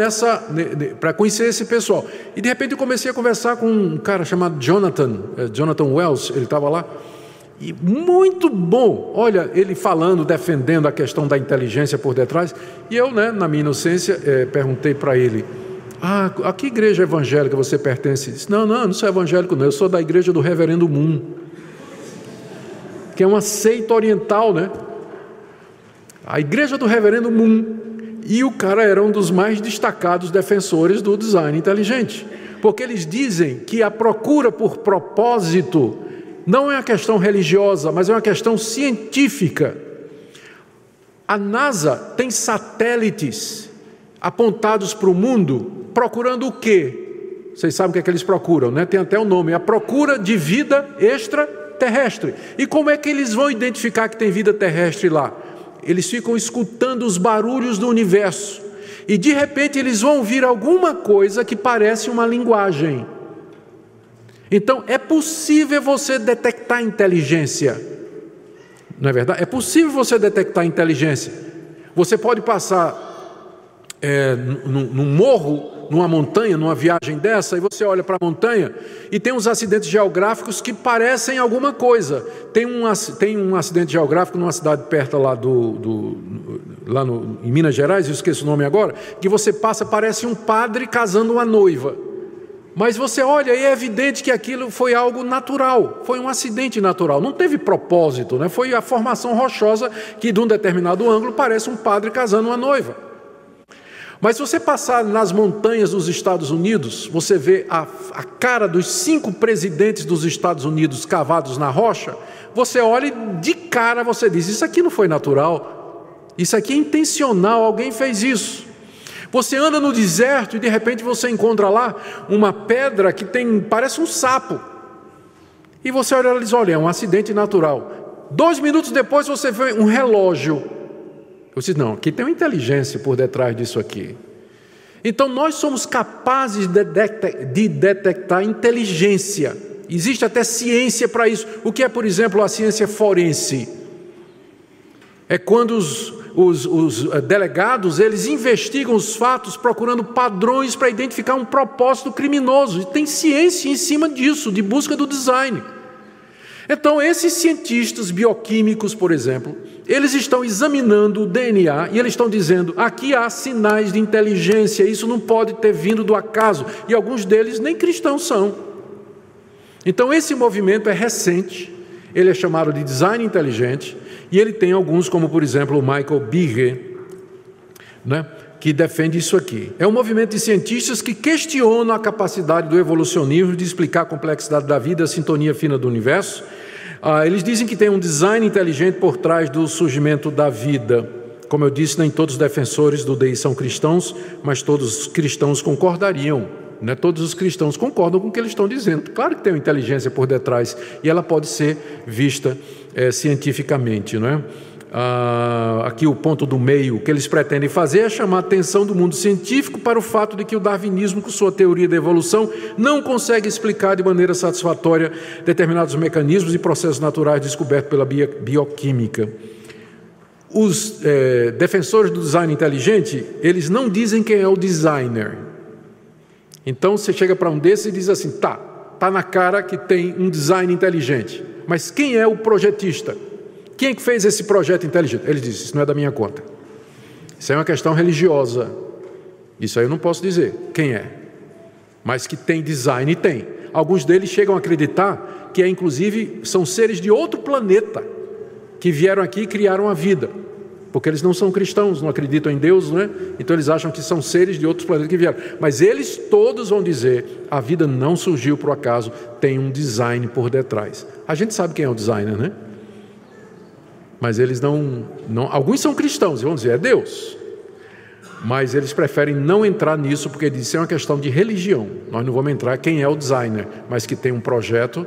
para conhecer esse pessoal. E, de repente, eu comecei a conversar com um cara chamado Jonathan Wells, ele estava lá. E muito bom, olha, ele falando, defendendo a questão da inteligência por detrás. E eu, né, na minha inocência, perguntei para ele: a que igreja evangélica você pertence? Ele disse: não sou evangélico não, eu sou da igreja do Reverendo Moon, que é uma seita oriental, né? A igreja do Reverendo Moon. E o cara era um dos mais destacados defensores do design inteligente, porque eles dizem que a procura por propósito não é uma questão religiosa, mas é uma questão científica. A NASA tem satélites apontados para o mundo procurando o quê? Vocês sabem o que eles procuram, né? Tem até o nome, a procura de vida extraterrestre. E como é que eles vão identificar que tem vida terrestre lá? Eles ficam escutando os barulhos do universo e de repente eles vão ouvir alguma coisa que parece uma linguagem. Então é possível você detectar inteligência, não é verdade? É possível você detectar inteligência. Você pode passar num morro, numa montanha, numa viagem dessa, e você olha para a montanha e tem uns acidentes geográficos que parecem alguma coisa. Tem um acidente geográfico numa cidade perto lá em Minas Gerais, eu esqueço o nome agora, que você passa, parece um padre casando uma noiva. Mas você olha e é evidente que aquilo foi algo natural, foi um acidente natural, não teve propósito, né? Foi a formação rochosa que de um determinado ângulo parece um padre casando uma noiva. Mas se você passar nas montanhas dos Estados Unidos, você vê a cara dos 5 presidentes dos Estados Unidos cavados na rocha, você olha e de cara você diz, isso aqui não foi natural, isso aqui é intencional, alguém fez isso. Você anda no deserto e de repente você encontra lá uma pedra que parece um sapo. E você olha e diz, olha, é um acidente natural. 2 minutos depois você vê um relógio. Você diz, não, aqui tem uma inteligência por detrás disso aqui. Então nós somos capazes de detectar inteligência. Existe até ciência para isso. O que é, por exemplo, a ciência forense? É quando os delegados, eles investigam os fatos procurando padrões para identificar um propósito criminoso. E tem ciência em cima disso, de busca do design. Então, esses cientistas bioquímicos, por exemplo, eles estão examinando o DNA e eles estão dizendo, aqui há sinais de inteligência, isso não pode ter vindo do acaso. E alguns deles nem cristãos são. Então, esse movimento é recente, ele é chamado de design inteligente, e ele tem alguns, como por exemplo o Michael Behe, né, que defende isso aqui. É um movimento de cientistas que questionam a capacidade do evolucionismo de explicar a complexidade da vida, a sintonia fina do universo. Eles dizem que tem um design inteligente por trás do surgimento da vida. Como eu disse, nem todos os defensores do DI são cristãos, mas todos os cristãos concordariam. Né? Todos os cristãos concordam com o que eles estão dizendo. Claro que tem uma inteligência por detrás e ela pode ser vista cientificamente, não é? Aqui o ponto do meio, o que eles pretendem fazer é chamar a atenção do mundo científico para o fato de que o darwinismo, com sua teoria da evolução, não consegue explicar de maneira satisfatória determinados mecanismos e processos naturais descobertos pela bioquímica. Os defensores do design inteligente, eles não dizem quem é o designer. Então você chega para um desses e diz assim, tá na cara que tem um design inteligente, mas quem é o projetista? Quem é que fez esse projeto inteligente? Ele diz, isso não é da minha conta. Isso é uma questão religiosa. Isso aí eu não posso dizer quem é. Mas que tem design, tem. Alguns deles chegam a acreditar que inclusive são seres de outro planeta que vieram aqui e criaram a vida. Porque eles não são cristãos, não acreditam em Deus, não é? Então eles acham que são seres de outros planetas que vieram. Mas eles todos vão dizer, a vida não surgiu por acaso, tem um design por detrás. A gente sabe quem é o designer, né? Mas eles não, alguns são cristãos e vão dizer, é Deus. Mas eles preferem não entrar nisso, porque isso é uma questão de religião. Nós não vamos entrar quem é o designer, mas que tem um projeto,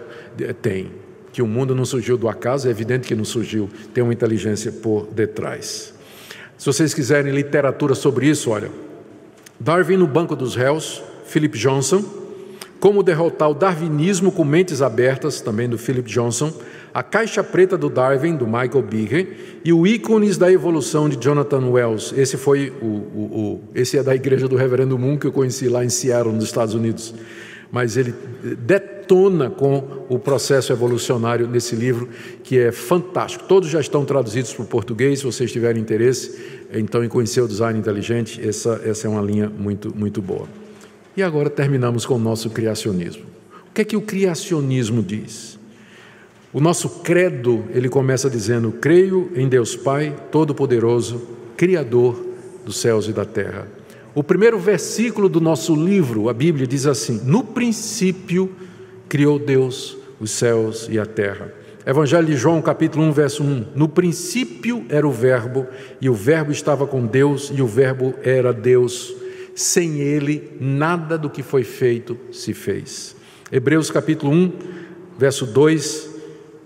tem. Que o mundo não surgiu do acaso, é evidente que não surgiu, tem uma inteligência por detrás. Se vocês quiserem literatura sobre isso, olha, Darwin no Banco dos Réus, Philip Johnson, Como Derrotar o Darwinismo com Mentes Abertas, também do Philip Johnson, A Caixa Preta do Darwin, do Michael Behe, e o Ícones da Evolução, de Jonathan Wells. Esse foi esse é da igreja do Reverendo Moon, que eu conheci lá em Seattle, nos Estados Unidos. Mas ele detona com o processo evolucionário nesse livro, que é fantástico. Todos já estão traduzidos para o português, se vocês tiverem interesse, então, em conhecer o design inteligente, essa é uma linha muito, muito boa. E agora terminamos com o nosso criacionismo. O que é que o criacionismo diz? O nosso credo, ele começa dizendo, creio em Deus Pai, Todo-Poderoso, Criador dos céus e da terra. O primeiro versículo do nosso livro, a Bíblia, diz assim, no princípio criou Deus os céus e a terra. Evangelho de João, capítulo 1, verso 1, no princípio era o Verbo, e o Verbo estava com Deus, e o Verbo era Deus. Sem ele, nada do que foi feito se fez. Hebreus capítulo 1, verso 2,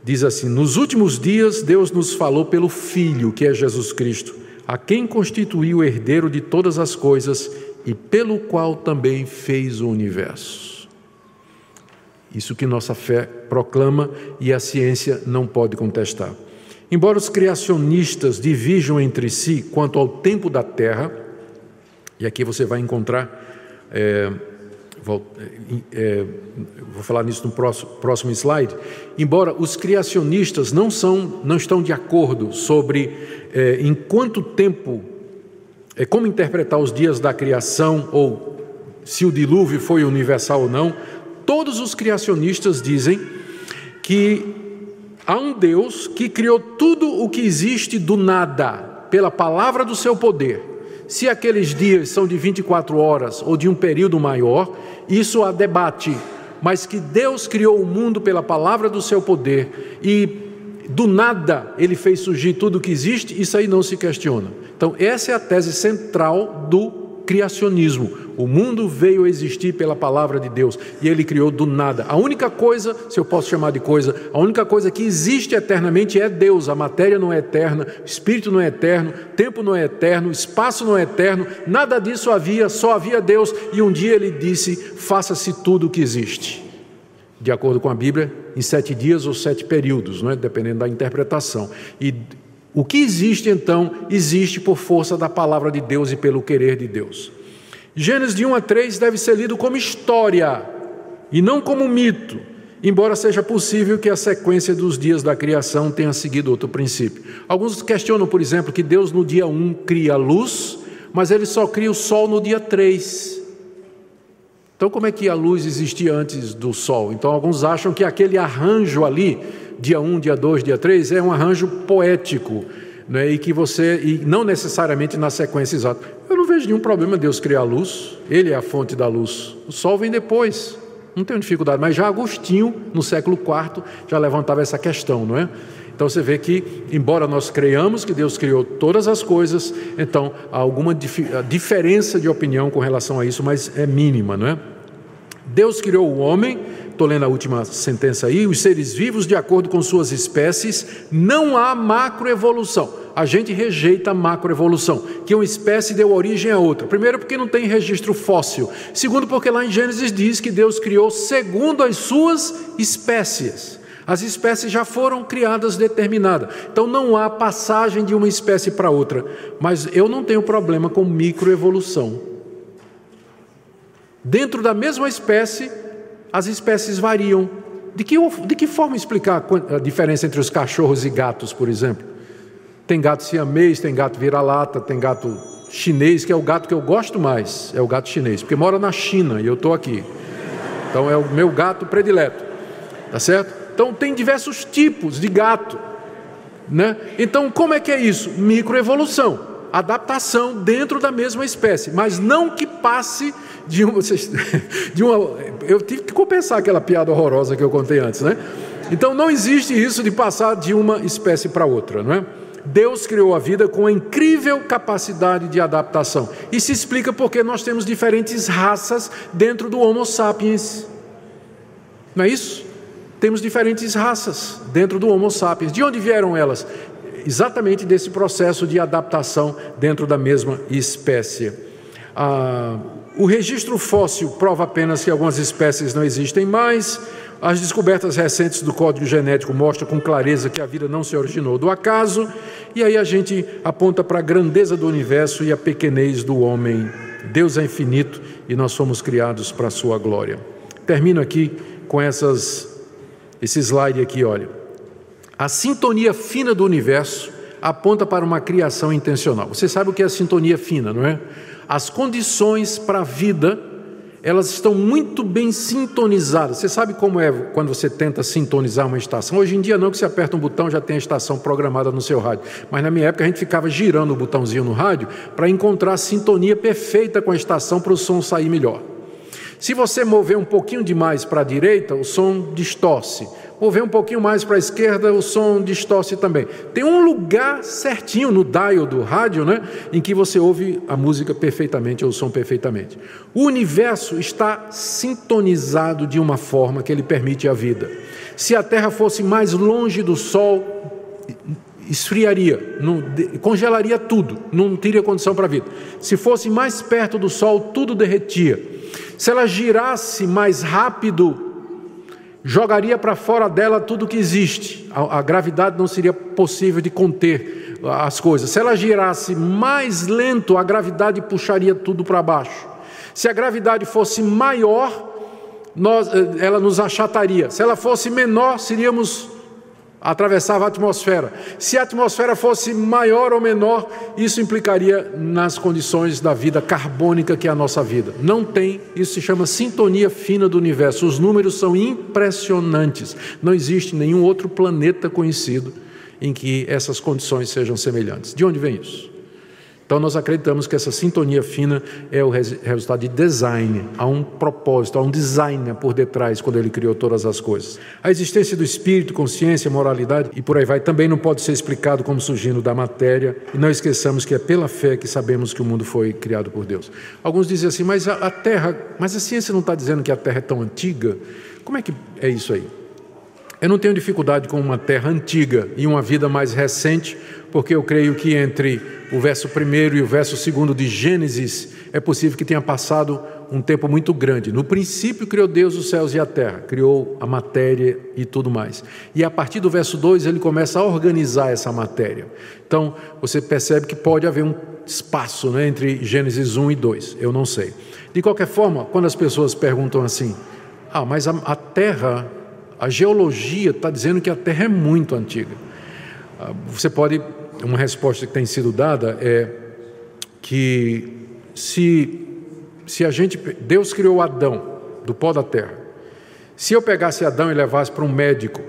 diz assim, nos últimos dias Deus nos falou pelo Filho, que é Jesus Cristo, a quem constituiu o herdeiro de todas as coisas e pelo qual também fez o universo. Isso que nossa fé proclama e a ciência não pode contestar. Embora os criacionistas divirjam entre si quanto ao tempo da Terra, E aqui você vai encontrar, vou falar nisso no próximo slide, embora os criacionistas não estão de acordo sobre em quanto tempo, como interpretar os dias da criação, ou se o dilúvio foi universal ou não, todos os criacionistas dizem que há um Deus que criou tudo o que existe do nada, pela palavra do seu poder. Se aqueles dias são de 24 horas ou de um período maior, isso há debate, mas que Deus criou o mundo pela palavra do seu poder e do nada Ele fez surgir tudo o que existe, isso aí não se questiona. Então essa é a tese central do criacionismo. O mundo veio a existir pela palavra de Deus e Ele criou do nada. A única coisa, se eu posso chamar de coisa, a única coisa que existe eternamente é Deus. A matéria não é eterna, o espírito não é eterno, tempo não é eterno, espaço não é eterno, nada disso havia, só havia Deus. E um dia Ele disse: faça-se tudo o que existe. De acordo com a Bíblia, em 7 dias ou 7 períodos, não é? Dependendo da interpretação. E o que existe então, existe por força da palavra de Deus e pelo querer de Deus. Gênesis de 1 a 3 deve ser lido como história e não como mito, embora seja possível que a sequência dos dias da criação tenha seguido outro princípio. Alguns questionam, por exemplo, que Deus no dia 1 cria a luz, mas Ele só cria o sol no dia 3. Então como é que a luz existia antes do sol? Então alguns acham que aquele arranjo ali, dia 1, dia 2, dia 3, é um arranjo poético, né? E não necessariamente na sequência exata. Eu não vejo nenhum problema Deus criar a luz, Ele é a fonte da luz, o sol vem depois, não tenho dificuldade, mas já Agostinho, no século IV, já levantava essa questão, não é? Então você vê que, embora nós creiamos que Deus criou todas as coisas, então há alguma diferença de opinião com relação a isso, mas é mínima, não é? Deus criou o homem, estou lendo a última sentença aí, os seres vivos de acordo com suas espécies, não há macroevolução. A gente rejeita a macroevolução, que uma espécie deu origem a outra. Primeiro porque não tem registro fóssil. Segundo porque lá em Gênesis diz que Deus criou segundo as suas espécies. As espécies já foram criadas determinadas. Então não há passagem de uma espécie para outra. Mas eu não tenho problema com microevolução. Dentro da mesma espécie, as espécies variam. De que forma explicar a diferença entre os cachorros e gatos, por exemplo? Tem gato siamês, tem gato vira-lata, tem gato chinês, que é o gato que eu gosto mais, é o gato chinês, porque mora na China e eu estou aqui. Então é o meu gato predileto, tá certo? Então tem diversos tipos de gato, né? Então como é que é isso? Microevolução, adaptação dentro da mesma espécie, mas não que passe de uma... Eu tive que compensar aquela piada horrorosa que eu contei antes, né? Então não existe isso de passar de uma espécie para outra, não é? Deus criou a vida com a incrível capacidade de adaptação. E se explica porque nós temos diferentes raças dentro do Homo sapiens. Não é isso? Temos diferentes raças dentro do Homo sapiens. De onde vieram elas? Exatamente desse processo de adaptação dentro da mesma espécie. O registro fóssil prova apenas que algumas espécies não existem mais. As descobertas recentes do código genético mostram com clareza que a vida não se originou do acaso, e aí a gente aponta para a grandeza do universo e a pequenez do homem. Deus é infinito e nós fomos criados para a sua glória. Termino aqui com esse slide aqui, olha. A sintonia fina do universo aponta para uma criação intencional. Você sabe o que é a sintonia fina, não é? As condições para a vida, elas estão muito bem sintonizadas. Você sabe como é quando você tenta sintonizar uma estação? Hoje em dia não, que você aperta um botão, já tem a estação programada no seu rádio. Mas na minha época a gente ficava girando o botãozinho no rádio para encontrar a sintonia perfeita com a estação para o som sair melhor. Se você mover um pouquinho demais para a direita, o som distorce. Mover um pouquinho mais para a esquerda, o som distorce também. Tem um lugar certinho no dial do rádio, né, em que você ouve a música perfeitamente, ou o som perfeitamente. O universo está sintonizado de uma forma que ele permite a vida. Se a Terra fosse mais longe do Sol, esfriaria, congelaria tudo, não teria condição para a vida. Se fosse mais perto do Sol, tudo derretia. Se ela girasse mais rápido, jogaria para fora dela tudo que existe. A gravidade não seria possível de conter as coisas. Se ela girasse mais lento, a gravidade puxaria tudo para baixo. Se a gravidade fosse maior, ela nos achataria. Se ela fosse menor, atravessava a atmosfera. Se a atmosfera fosse maior ou menor, isso implicaria nas condições da vida carbônica que é a nossa vida. Não tem, isso se chama sintonia fina do universo. Os números são impressionantes. Não existe nenhum outro planeta conhecido em que essas condições sejam semelhantes. De onde vem isso? Então nós acreditamos que essa sintonia fina é o resultado de design. Há um propósito, há um designer por detrás quando ele criou todas as coisas. A existência do espírito, consciência, moralidade e por aí vai também não pode ser explicado como surgindo da matéria. E não esqueçamos que é pela fé que sabemos que o mundo foi criado por Deus. Alguns dizem assim, mas a Terra, mas a ciência não está dizendo que a Terra é tão antiga? Como é que é isso aí? Eu não tenho dificuldade com uma terra antiga e uma vida mais recente, porque eu creio que entre o verso 1 e o verso 2 de Gênesis é possível que tenha passado um tempo muito grande. No princípio criou Deus os céus e a terra, criou a matéria e tudo mais. E a partir do verso 2 ele começa a organizar essa matéria. Então você percebe que pode haver um espaço, né, entre Gênesis 1 e 2, eu não sei. De qualquer forma, quando as pessoas perguntam assim, mas a terra... A geologia está dizendo que a Terra é muito antiga. Uma resposta que tem sido dada é que Deus criou Adão do pó da terra. Se eu pegasse Adão e levasse para um médico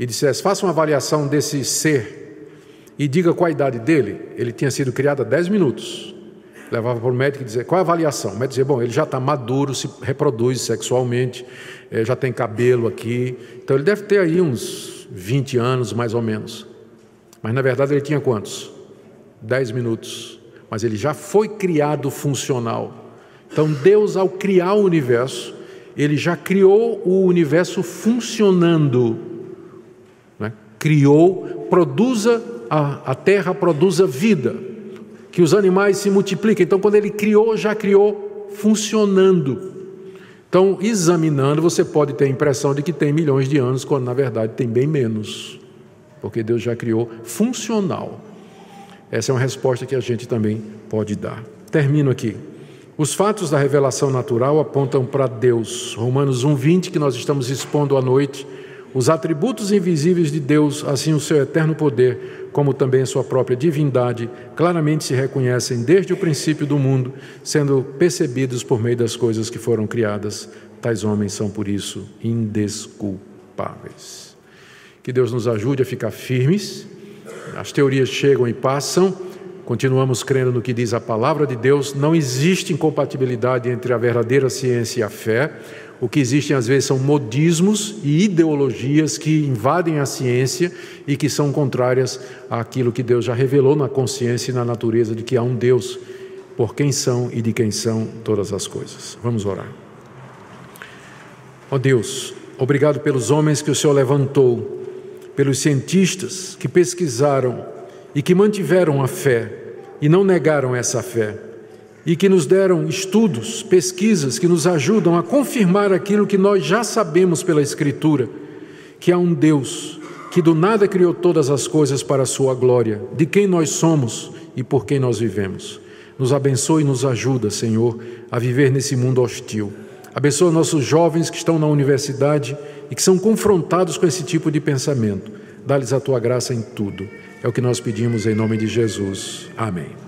e dissesse, faça uma avaliação desse ser e diga qual a idade dele, ele tinha sido criado há 10 minutos. Levava para o médico e dizia, qual é a avaliação? O médico dizia, bom, ele já está maduro, se reproduz sexualmente, já tem cabelo aqui, então ele deve ter aí uns 20 anos mais ou menos. Mas na verdade ele tinha quantos? 10 minutos. Mas ele já foi criado funcional. Então Deus, ao criar o universo, ele já criou o universo funcionando, né? Criou, a terra produza vida, que os animais se multipliquem. Então quando ele criou, já criou funcionando. Então, examinando, você pode ter a impressão de que tem milhões de anos, quando na verdade tem bem menos, porque Deus já criou funcional. Essa é uma resposta que a gente também pode dar. Termino aqui. Os fatos da revelação natural apontam para Deus. Romanos 1:20, que nós estamos expondo à noite, os atributos invisíveis de Deus, assim o seu eterno poder, como também a sua própria divindade, claramente se reconhecem desde o princípio do mundo, sendo percebidos por meio das coisas que foram criadas. Tais homens são, por isso, indesculpáveis. Que Deus nos ajude a ficar firmes. As teorias chegam e passam, continuamos crendo no que diz a palavra de Deus. Não existe incompatibilidade entre a verdadeira ciência e a fé. O que existem às vezes são modismos e ideologias que invadem a ciência e que são contrárias àquilo que Deus já revelou na consciência e na natureza de que há um Deus por quem são e de quem são todas as coisas. Vamos orar. Ó Deus, obrigado pelos homens que o Senhor levantou, pelos cientistas que pesquisaram e que mantiveram a fé e não negaram essa fé, e que nos deram estudos, pesquisas que nos ajudam a confirmar aquilo que nós já sabemos pela Escritura, que há um Deus que do nada criou todas as coisas para a sua glória, de quem nós somos e por quem nós vivemos. Nos abençoe e nos ajuda, Senhor, a viver nesse mundo hostil. Abençoa nossos jovens que estão na universidade e que são confrontados com esse tipo de pensamento. Dá-lhes a tua graça em tudo. É o que nós pedimos em nome de Jesus. Amém.